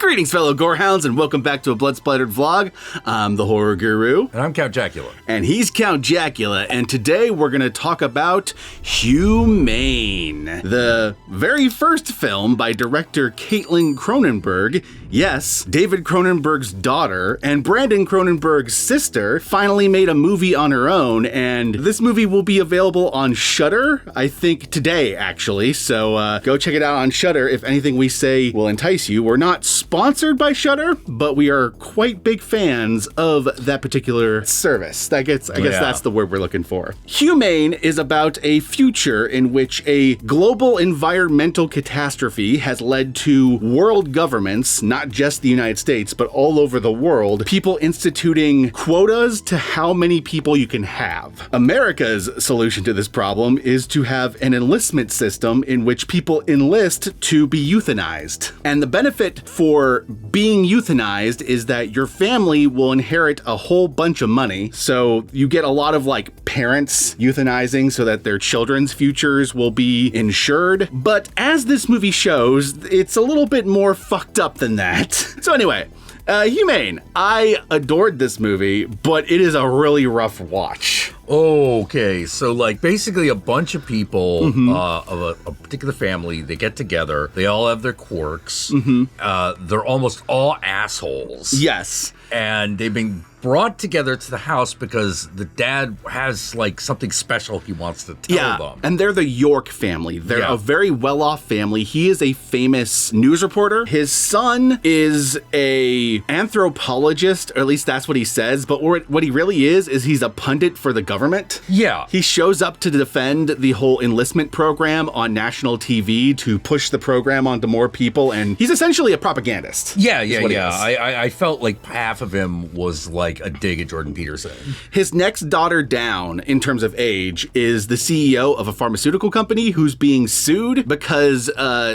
Greetings, fellow Gorehounds, and welcome back to a Blood Splattered vlog. I'm the Horror Guru. And I'm Count Jackula. And he's Count Jackula, and today we're going to talk about Humane, the very first film by director Cronenberg. Yes, David Cronenberg's daughter and Brandon Cronenberg's sister finally made a movie on her own, and this movie will be available on Shudder, I think today, actually, so go check it out on Shudder if anything we say will entice you. We're not sponsored by Shudder, but we are quite big fans of that particular service. I guess that's the word we're looking for. Humane is about a future in which a global environmental catastrophe has led to world governments, not just the United States, but all over the world, people instituting quotas to how many people you can have. America's solution to this problem is to have an enlistment system in which people enlist to be euthanized. And the benefit for being euthanized is that your family will inherit a whole bunch of money. So you get a lot of parents euthanizing so that their children's futures will be insured. But as this movie shows, it's a little bit more fucked up than that. So anyway, Humane. I adored this movie, but it is a really rough watch. Okay, so basically a bunch of people of a particular family, they get together, they all have their quirks, they're almost all assholes. Yes. And they've been brought together to the house because the dad has something special he wants to tell them. And they're the York family. They're a very well-off family. He is a famous news reporter. His son is a anthropologist, or at least that's what he says, but what he really is he's a pundit for the government. Yeah. He shows up to defend the whole enlistment program on national TV to push the program onto more people, and he's essentially a propagandist. Yeah. I felt like half of him was a dig at Jordan Peterson. His next daughter down in terms of age is the CEO of a pharmaceutical company who's being sued because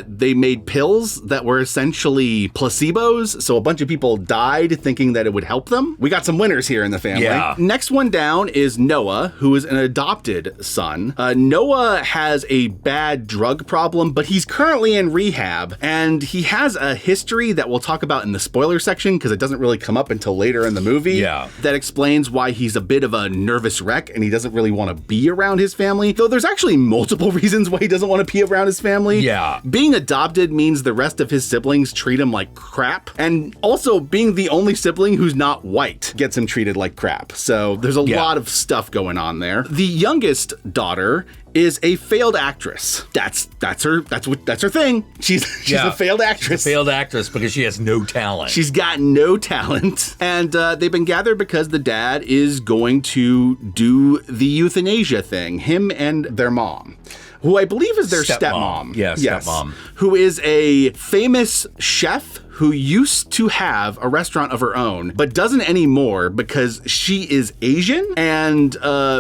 they made pills that were essentially placebos. So a bunch of people died thinking that it would help them. We got some winners here in the family. Yeah. Next one down is Noah, who is an adopted son. Noah has a bad drug problem, but he's currently in rehab, and he has a history that we'll talk about in the spoiler section because it doesn't really come up until later in the movie. Yeah. That explains why he's a bit of a nervous wreck and he doesn't really want to be around his family. Though there's actually multiple reasons why he doesn't want to be around his family. Yeah. Being adopted means the rest of his siblings treat him like crap. And also being the only sibling who's not white gets him treated like crap. So there's a lot of stuff going on there. The youngest daughter is a failed actress. That's her thing. She's a failed actress. She's a failed actress because she has no talent. She's got no talent. And they've been gathered because the dad is going to do the euthanasia thing, him and their mom, who I believe is their stepmom. Yeah, stepmom. Who is a famous chef who used to have a restaurant of her own, but doesn't anymore because she is Asian, and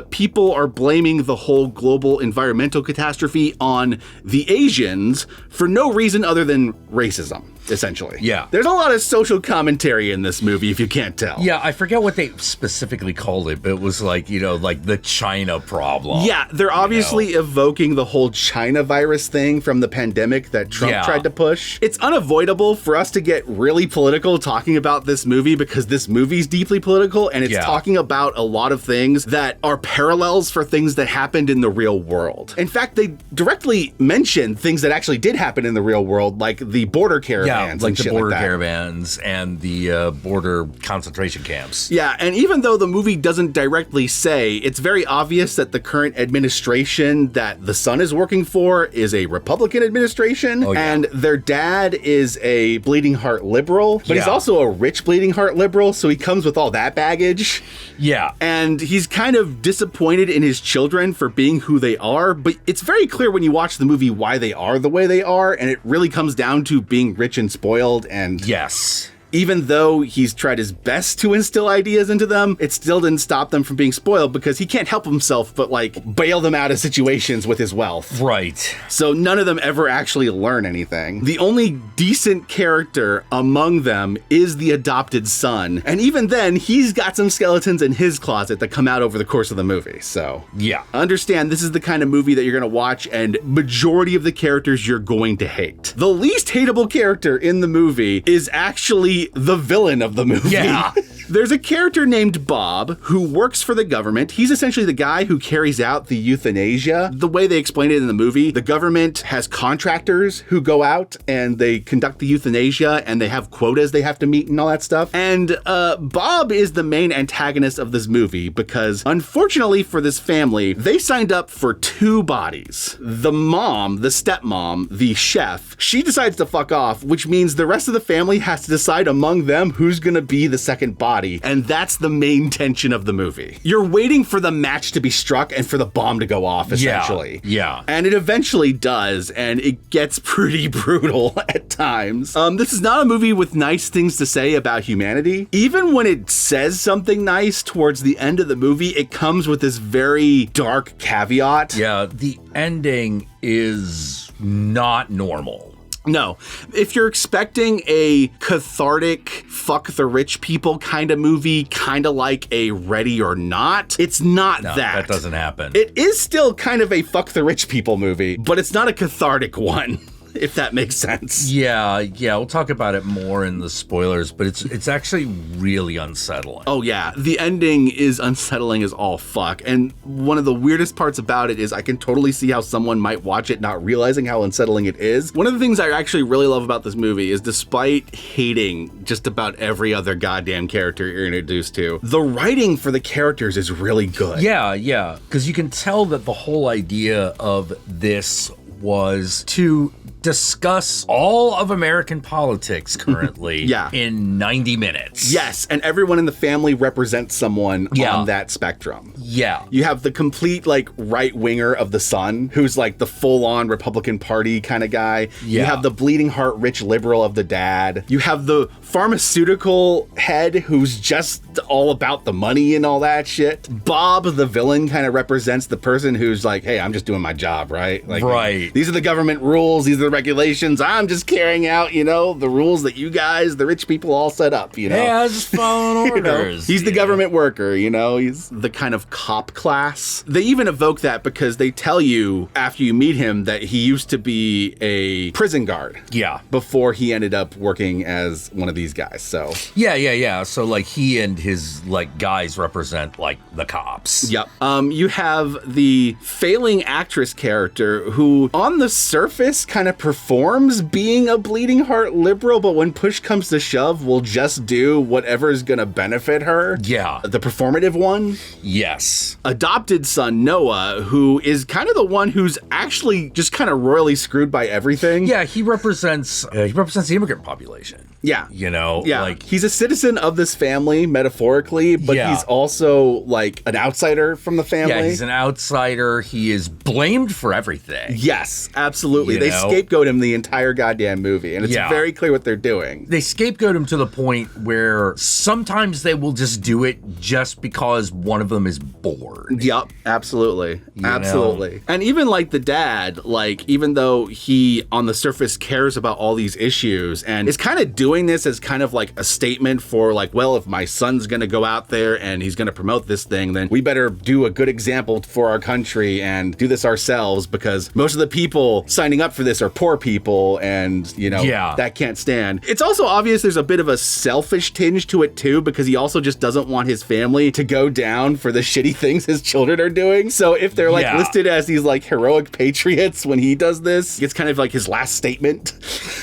people are blaming the whole global environmental catastrophe on the Asians for no reason other than racism, essentially. Yeah. There's a lot of social commentary in this movie, if you can't tell. Yeah, I forget what they specifically called it, but it was the China problem. Yeah, they're obviously evoking the whole China virus thing from the pandemic that Trump tried to push. It's unavoidable for us to get really political talking about this movie because this movie's deeply political and it's talking about a lot of things that are parallels for things that happened in the real world. In fact, they directly mention things that actually did happen in the real world, like the border caravans. Like the border caravans and the border concentration camps. Yeah, and even though the movie doesn't directly say, it's very obvious that the current administration that the son is working for is a Republican administration, and their dad is a bleeding heart liberal, but he's also a rich bleeding heart liberal, so he comes with all that baggage. Yeah. And he's kind of disappointed in his children for being who they are, but it's very clear when you watch the movie why they are the way they are, and it really comes down to being rich and spoiled and... Yes. even though he's tried his best to instill ideas into them, it still didn't stop them from being spoiled because he can't help himself but like bail them out of situations with his wealth. Right. So none of them ever actually learn anything. The only decent character among them is the adopted son. And even then, he's got some skeletons in his closet that come out over the course of the movie. So yeah, understand this is the kind of movie that you're going to watch and majority of the characters you're going to hate. The least hateable character in the movie is actually the villain of the movie. Yeah. There's a character named Bob who works for the government. He's essentially the guy who carries out the euthanasia. The way they explain it in the movie, the government has contractors who go out and they conduct the euthanasia and they have quotas they have to meet and all that stuff. And Bob is the main antagonist of this movie because unfortunately for this family, they signed up for 2 bodies. The mom, the stepmom, the chef, she decides to fuck off, which means the rest of the family has to decide among them who's gonna be the second body. And that's the main tension of the movie. You're waiting for the match to be struck and for the bomb to go off, essentially. Yeah. And it eventually does, and it gets pretty brutal at times. This is not a movie with nice things to say about humanity. Even when it says something nice towards the end of the movie, it comes with this very dark caveat. Yeah, the ending is not normal. No, if you're expecting a cathartic, fuck the rich people kind of movie, kind of like a Ready or Not, it's not that. That doesn't happen. It is still kind of a fuck the rich people movie, but it's not a cathartic one. If that makes sense. Yeah, we'll talk about it more in the spoilers, but it's actually really unsettling. Oh yeah, the ending is unsettling as all fuck, and one of the weirdest parts about it is I can totally see how someone might watch it not realizing how unsettling it is. One of the things I actually really love about this movie is despite hating just about every other goddamn character you're introduced to, the writing for the characters is really good. Yeah, because you can tell that the whole idea of this was to discuss all of American politics currently in 90 minutes. Yes, and everyone in the family represents someone on that spectrum. Yeah. You have the complete, like, right-winger of the son, who's, like, the full-on Republican Party kind of guy. Yeah. You have the bleeding heart rich liberal of the dad. You have the pharmaceutical head who's just all about the money and all that shit. Bob, the villain, kind of represents the person who's like, hey, I'm just doing my job, right? Like, right. These are the government rules. These are the regulations. I'm just carrying out, the rules that you guys, the rich people, all set up, Yeah, I was just following orders. He's the government worker, he's the kind of cop class. They even evoke that because they tell you after you meet him that he used to be a prison guard. Yeah. Before he ended up working as one of these guys, so. Yeah. So, like, he and his, like, guys represent, like, the cops. Yep. You have the failing actress character who, on the surface, kind of performs being a bleeding heart liberal, but when push comes to shove, will just do whatever is gonna benefit her. Yeah. The performative one. Yes. Adopted son Noah, who is kind of the one who's actually just kind of royally screwed by everything. Yeah, he represents the immigrant population. Yeah. Like, he's a citizen of this family, metaphorically, but he's also like an outsider from the family. Yeah, he's an outsider. He is blamed for everything. Yes, absolutely. They scapegoat him the entire goddamn movie, and it's very clear what they're doing. They scapegoat him to the point where sometimes they will just do it just because one of them is bored. Yep, absolutely. Absolutely. know? And even like the dad, like, even though he on the surface cares about all these issues and is kind of doing this as kind of like a statement for like, well, if my son's gonna go out there and he's gonna promote this thing, then we better do a good example for our country and do this ourselves, because most of the people signing up for this are poor people, and that can't stand. It's also obvious there's a bit of a selfish tinge to it too, because he also just doesn't want his family to go down for the shitty things his children are doing. So if they're like listed as these like heroic patriots when he does this, it's kind of like his last statement.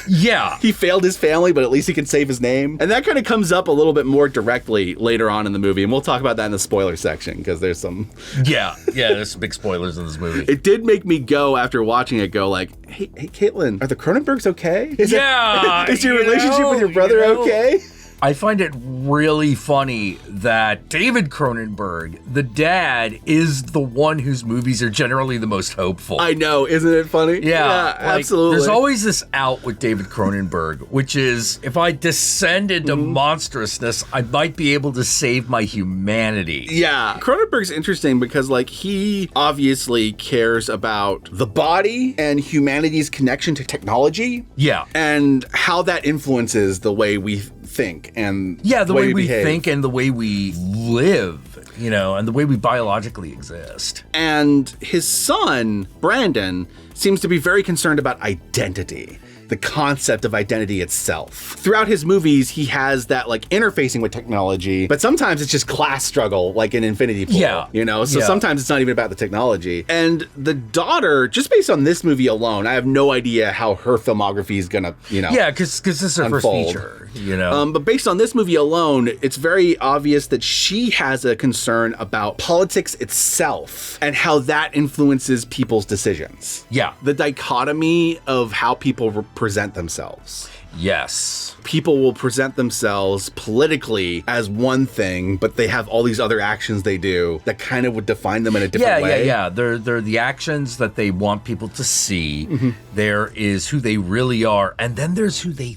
Yeah. He failed his family, but at least he can save his name. And that kind of comes up a little bit more directly later on in the movie, and we'll talk about that in the spoiler section, because there's some... there's some big spoilers in this movie. It did make me go, after watching it, go like, hey Caitlin, are the Cronenbergs okay? Is your relationship with your brother okay? I find it really funny that David Cronenberg, the dad, is the one whose movies are generally the most hopeful. I know, isn't it funny? Yeah, absolutely. There's always this out with David Cronenberg, which is, if I descend into monstrousness, I might be able to save my humanity. Yeah. Cronenberg's interesting because, like, he obviously cares about the body and humanity's connection to technology. Yeah. And how that influences the way we think and the way we behave. think and the way we live, and the way we biologically exist. And his son, Brandon, seems to be very concerned about identity. The concept of identity itself. Throughout his movies, he has that like interfacing with technology, but sometimes it's just class struggle, like in Infinity Pool. Yeah. So sometimes it's not even about the technology. And the daughter, just based on this movie alone, I have no idea how her filmography is gonna, Yeah, because this is her first feature, But based on this movie alone, it's very obvious that she has a concern about politics itself and how that influences people's decisions. Yeah. The dichotomy of how people present themselves. Yes. People will present themselves politically as one thing, but they have all these other actions they do that kind of would define them in a different way. Yeah. They're the actions that they want people to see. Mm-hmm. There is who they really are, and then there's who they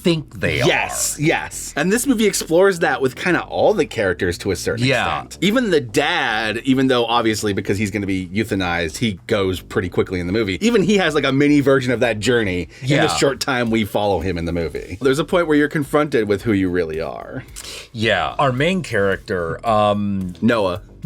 think they are. Yes. And this movie explores that with kind of all the characters to a certain extent. Even the dad, even though obviously because he's going to be euthanized, he goes pretty quickly in the movie. Even he has like a mini version of that journey in the short time we follow him in the movie. There's a point where you're confronted with who you really are. Yeah. Our main character,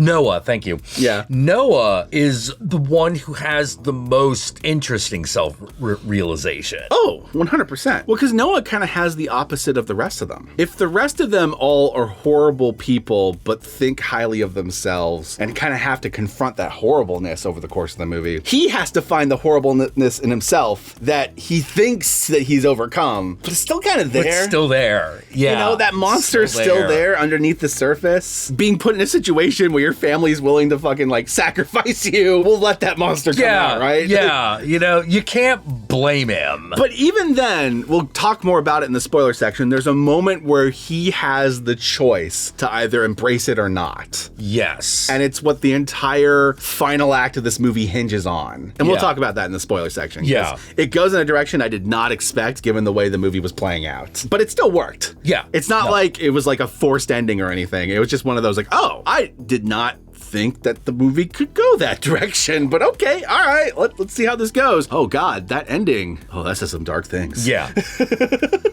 Noah, thank you. Yeah. Noah is the one who has the most interesting self-realization. Oh, 100%. Well, because Noah kind of has the opposite of the rest of them. If the rest of them all are horrible people, but think highly of themselves and kind of have to confront that horribleness over the course of the movie, he has to find the horribleness in himself that he thinks that he's overcome, but it's still kind of there. It's still there. Yeah. That monster is still there underneath the surface. Being put in a situation where your family's willing to fucking like sacrifice you, we'll let that monster come out, right? Yeah, you can't blame him. But even then, we'll talk more about it in the spoiler section, there's a moment where he has the choice to either embrace it or not. Yes. And it's what the entire final act of this movie hinges on. And we'll talk about that in the spoiler section. Yeah. It goes in a direction I did not expect given the way the movie was playing out. But it still worked. Yeah. It's not like it was like a forced ending or anything. It was just one of those like, oh, I did not think that the movie could go that direction, but okay, all right, let's see how this goes. Oh God, that ending. Oh, that's just some dark things. Yeah.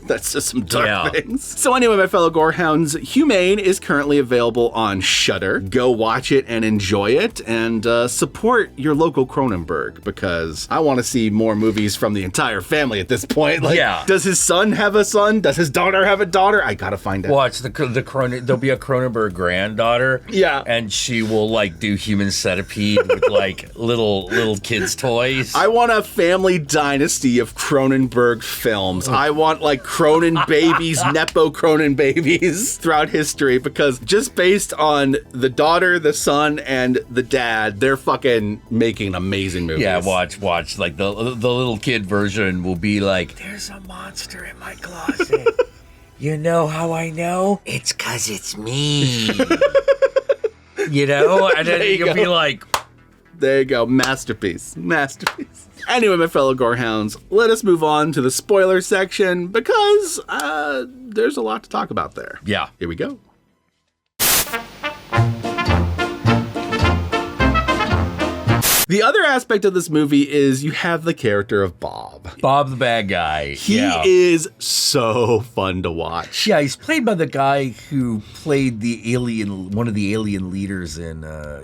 That's just some dark things. So anyway, my fellow gorehounds, Humane is currently available on Shudder. Go watch it and enjoy it, and support your local Cronenberg, because I want to see more movies from the entire family at this point. Like, does his son have a son? Does his daughter have a daughter? I gotta find out. Watch there'll be a Cronenberg granddaughter. Yeah. And she will like do Human Centipede with like little kids' toys. I want a family dynasty of Cronenberg films. I want like Cronin babies, Nepo Cronin babies throughout history, because just based on the daughter, the son, and the dad, they're fucking making amazing movies. Yeah, watch. Like the little kid version will be like, there's a monster in my closet. You know how I know? It's 'cause it's me. And then you'll be like, there you go, masterpiece. Anyway, my fellow gorehounds, let us move on to the spoiler section, because there's a lot to talk about there. Yeah. Here we go. The other aspect of this movie is you have the character of Bob. Bob the bad guy. He is so fun to watch. Yeah, he's played by the guy who played one of the alien leaders in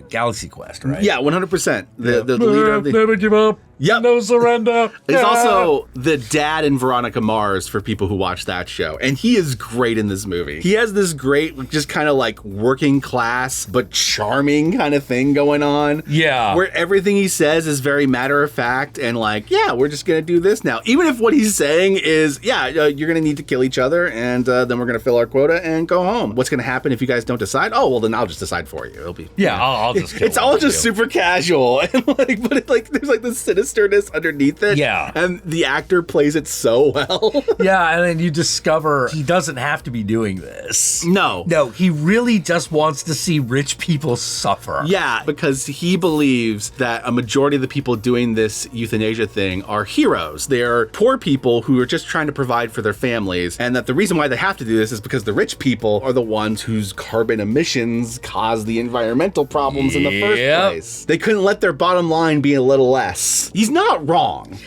Galaxy Quest, right? Yeah, 100%. The leader of the... Never give up. Yep. No surrender. He's also the dad in Veronica Mars for people who watch that show. And he is great in this movie. He has this great, just kind of like working class, but charming kind of thing going on. Yeah. Where everything he says is very matter of fact and like, yeah, we're just going to do this now. Even if what he's saying is, you're going to need to kill each other and then we're going to fill our quota and go home. What's going to happen if you guys don't decide? Oh, well, then I'll just decide for you. It'll be... Yeah, I'll just kill It's all just super casual. And like, but it, like, there's like this cynicism sinisterness underneath it. Yeah. And the actor plays it so well. Yeah, and then you discover he doesn't have to be doing this. No. No, he really just wants to see rich people suffer. Yeah, because he believes that a majority of the people doing this euthanasia thing are heroes. They're poor people who are just trying to provide for their families, and that the reason why they have to do this is because the rich people are the ones whose carbon emissions cause the environmental problems in the first place. They couldn't let their bottom line be a little less. He's not wrong.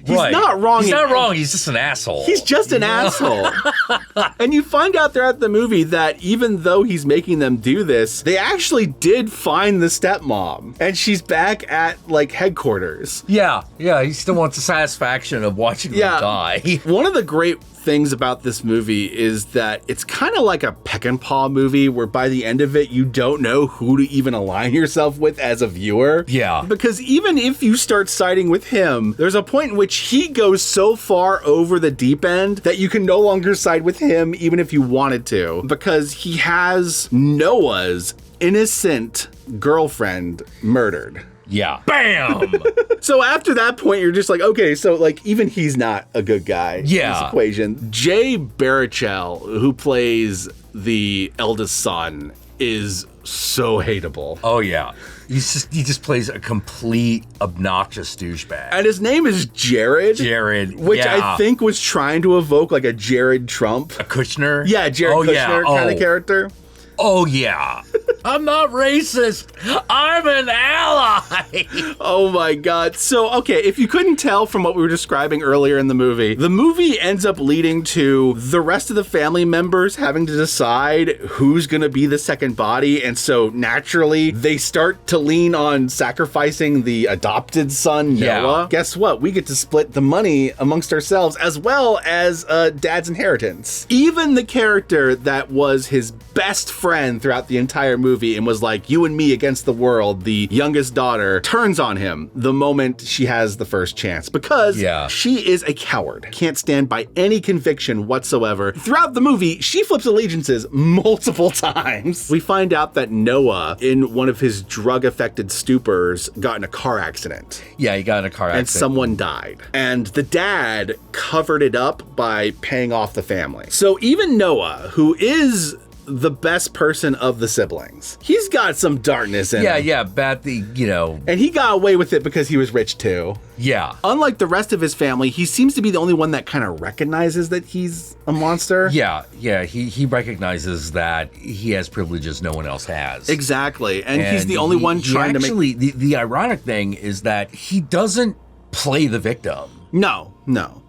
He's not wrong. He's not wrong. He's just an asshole. He's just an asshole. And you find out throughout the movie that even though he's making them do this, they actually did find the stepmom. And she's back at, like, headquarters. Yeah, he still wants the satisfaction of watching them die. One of the great things about this movie is that it's kind of like a peck and paw movie where by the end of it, you don't know who to even align yourself with as a viewer. Yeah. Because even if you start siding with him, there's a point in which he goes so far over the deep end that you can no longer side with him even if you wanted to, because he has Noah's innocent girlfriend murdered. Yeah. Bam! So after that point, you're just like, okay, so like even he's not a good guy in this equation. Jay Baruchel, who plays the eldest son, is so hateable. Oh yeah. He just plays a complete obnoxious douchebag. And his name is Jared. Which I think was trying to evoke like a Jared Trump. A Kushner? Yeah, Jared Kushner kind of character. Oh yeah. I'm not racist. I'm an ally. Oh my God. So, okay, if you couldn't tell from what we were describing earlier in the movie ends up leading to the rest of the family members having to decide who's going to be the second body. And so naturally, they start to lean on sacrificing the adopted son, Noah. Guess what? We get to split the money amongst ourselves as well as dad's inheritance. Even the character that was his best friend throughout the entire movie and was like, you and me against the world, the youngest daughter, turns on him the moment she has the first chance because she is a coward. Can't stand by any conviction whatsoever. Throughout the movie, she flips allegiances multiple times. We find out that Noah, in one of his drug-affected stupors, got in a car accident. Yeah, he got in a car accident. And someone died. And the dad covered it up by paying off the family. So even Noah, who is the best person of the siblings, he's got some darkness in him. Yeah, And he got away with it because he was rich too. Yeah. Unlike the rest of his family, he seems to be the only one that kind of recognizes that he's a monster. Yeah, he recognizes that he has privileges no one else has. Exactly. And he's the only one trying to make... The ironic thing is that he doesn't play the victim. No.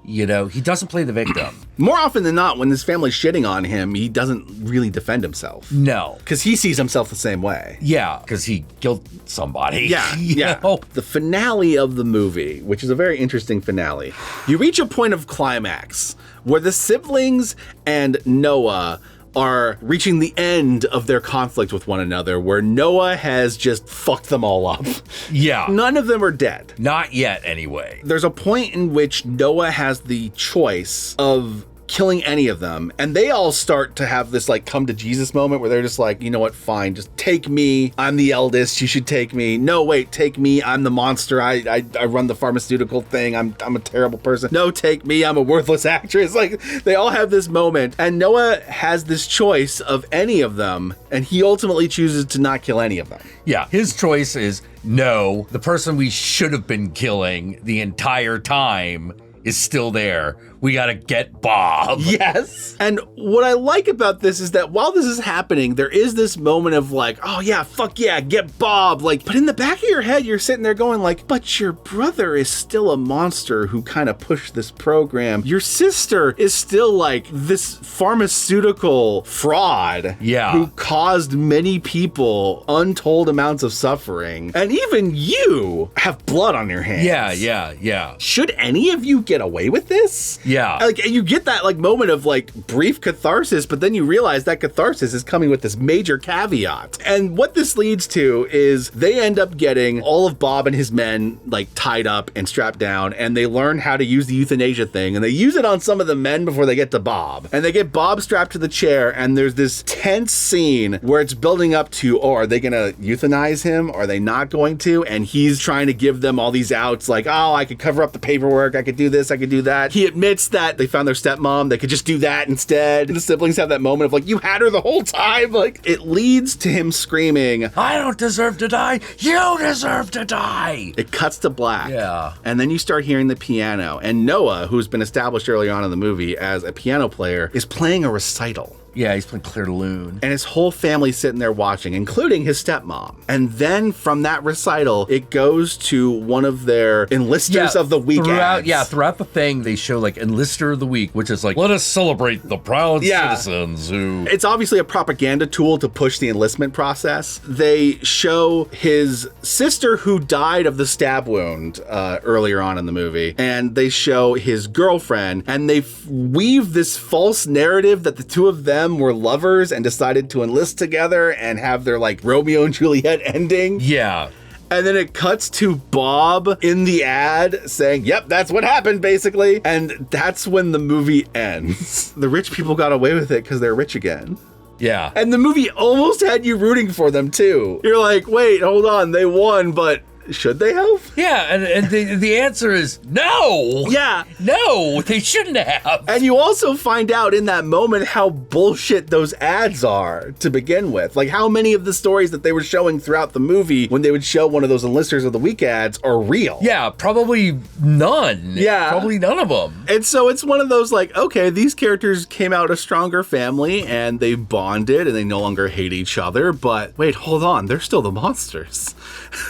He doesn't play the victim. More often than not, when his family's shitting on him, he doesn't really defend himself. No. Because he sees himself the same way. Yeah, because he killed somebody. Yeah. The finale of the movie, which is a very interesting finale, you reach a point of climax where the siblings and Noah are reaching the end of their conflict with one another, where Noah has just fucked them all up. Yeah. None of them are dead. Not yet, anyway. There's a point in which Noah has the choice of killing any of them, and they all start to have this like come to Jesus moment where they're just like, you know what, fine, just take me, I'm the eldest, you should take me. No, wait, take me, I'm the monster, I run the pharmaceutical thing, I'm a terrible person. No, take me, I'm a worthless actress. Like, they all have this moment, and Noah has this choice of any of them, and he ultimately chooses to not kill any of them. Yeah, his choice is, no, the person we should have been killing the entire time is still there. We gotta get Bob. Yes. And what I like about this is that while this is happening, there is this moment of like, oh yeah, fuck yeah, get Bob. Like, but in the back of your head, you're sitting there going like, but your brother is still a monster who kind of pushed this program. Your sister is still like this pharmaceutical fraud. Yeah. Who caused many people untold amounts of suffering. And even you have blood on your hands. Yeah. Should any of you get away with this? Yeah. Like, you get that like moment of like brief catharsis, but then you realize that catharsis is coming with this major caveat. And what this leads to is they end up getting all of Bob and his men like tied up and strapped down, and they learn how to use the euthanasia thing, and they use it on some of the men before they get to Bob. And they get Bob strapped to the chair, and there's this tense scene where it's building up to, oh, are they gonna euthanize him? Are they not going to? And he's trying to give them all these outs like, oh, I could cover up the paperwork, I could do this, I could do that. He admits that they found their stepmom, they could just do that instead. And the siblings have that moment of like, you had her the whole time. Like, it leads to him screaming, I don't deserve to die, you deserve to die. It cuts to black. Yeah. And then you start hearing the piano, and Noah, who's been established early on in the movie as a piano player, is playing a recital. Yeah, he's playing Claire de Lune. And his whole family's sitting there watching, including his stepmom. And then from that recital, it goes to one of their enlisters of the week ads. Throughout the thing, they show like enlister of the week, which is like, let us celebrate the proud citizens who... It's obviously a propaganda tool to push the enlistment process. They show his sister who died of the stab wound earlier on in the movie. And they show his girlfriend, and they weave this false narrative that the two of them were lovers and decided to enlist together and have their like Romeo and Juliet ending. Yeah. And then it cuts to Bob in the ad saying, yep, that's what happened, basically. And that's when the movie ends. The rich people got away with it because they're rich again. Yeah. And the movie almost had you rooting for them, too. You're like, wait, hold on, they won, but... should they have? Yeah, and the answer is no. Yeah. No, they shouldn't have. And you also find out in that moment how bullshit those ads are to begin with. Like how many of the stories that they were showing throughout the movie when they would show one of those enlisters of the week ads are real. Yeah, probably none. Yeah. Probably none of them. And so it's one of those like, okay, these characters came out a stronger family and they bonded and they no longer hate each other. But wait, hold on, they're still the monsters.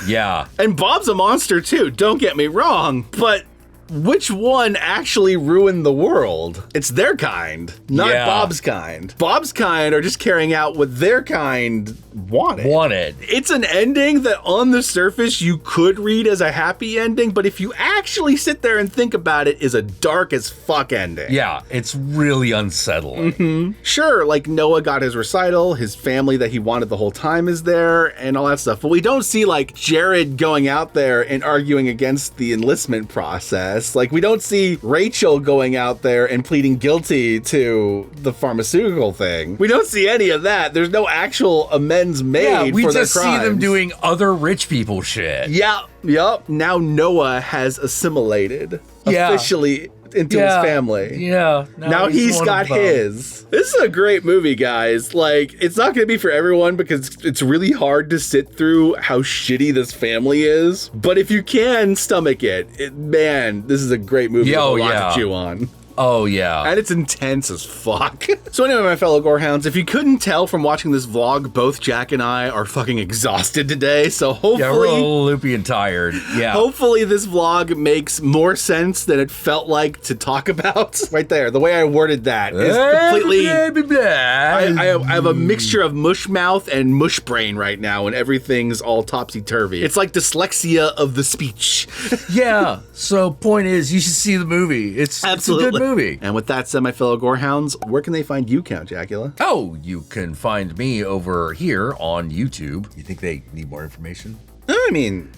Yeah. And Bob's a monster too, don't get me wrong, but which one actually ruined the world? It's their kind, not Bob's kind. Bob's kind are just carrying out what their kind wanted. It's an ending that on the surface you could read as a happy ending, but if you actually sit there and think about it, is a dark as fuck ending. Yeah, it's really unsettling. Mm-hmm. Sure, like Noah got his recital, his family that he wanted the whole time is there, and all that stuff. But we don't see like Jared going out there and arguing against the enlistment process. Like, we don't see Rachel going out there and pleading guilty to the pharmaceutical thing. We don't see any of that. There's no actual amends made for their crimes. We just see them doing other rich people shit. Yeah, yep. Now Noah has assimilated officially into his family. Yeah. Now he's got his. This is a great movie, guys. Like, it's not going to be for everyone because it's really hard to sit through how shitty this family is. But if you can stomach it, man, this is a great movie with a lot to chew on. Oh, yeah. And it's intense as fuck. So anyway, my fellow Gorehounds, if you couldn't tell from watching this vlog, both Jack and I are fucking exhausted today. So hopefully... yeah, we're a little loopy and tired. Yeah. Hopefully this vlog makes more sense than it felt like to talk about. Right there. The way I worded that is completely... I have a mixture of mush mouth and mush brain right now, and everything's all topsy-turvy. It's like dyslexia of the speech. Yeah. So point is, you should see the movie. It's a good movie. And with that said, my fellow Gorehounds, where can they find you, Count Jackula? Oh, you can find me over here on YouTube. You think they need more information? I mean...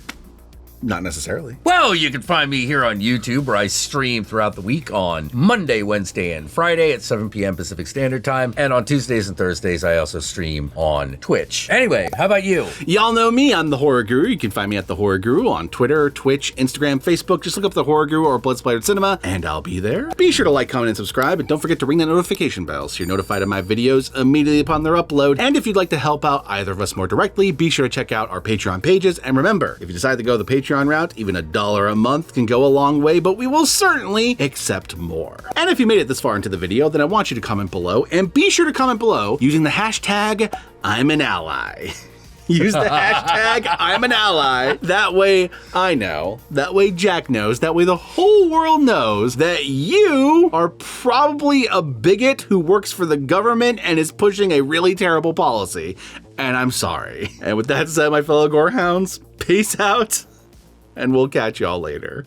not necessarily. Well, you can find me here on YouTube where I stream throughout the week on Monday, Wednesday, and Friday at 7 p.m. Pacific Standard Time. And on Tuesdays and Thursdays, I also stream on Twitch. Anyway, how about you? Y'all know me. I'm the Horror Guru. You can find me at the Horror Guru on Twitter, Twitch, Instagram, Facebook. Just look up the Horror Guru or Blood Splattered Cinema, and I'll be there. Be sure to like, comment, and subscribe, and don't forget to ring that notification bell so you're notified of my videos immediately upon their upload. And if you'd like to help out either of us more directly, be sure to check out our Patreon pages. And remember, if you decide to go the Patreon route, even $1 a month can go a long way, but we will certainly accept more. And if you made it this far into the video, then I want you to comment below, and be sure to comment below using the hashtag I'm an ally. Use the hashtag I'm an ally. That way I know, that way Jack knows, that way the whole world knows that you are probably a bigot who works for the government and is pushing a really terrible policy. And I'm sorry. And with that said, my fellow Gorehounds, peace out. And we'll catch y'all later.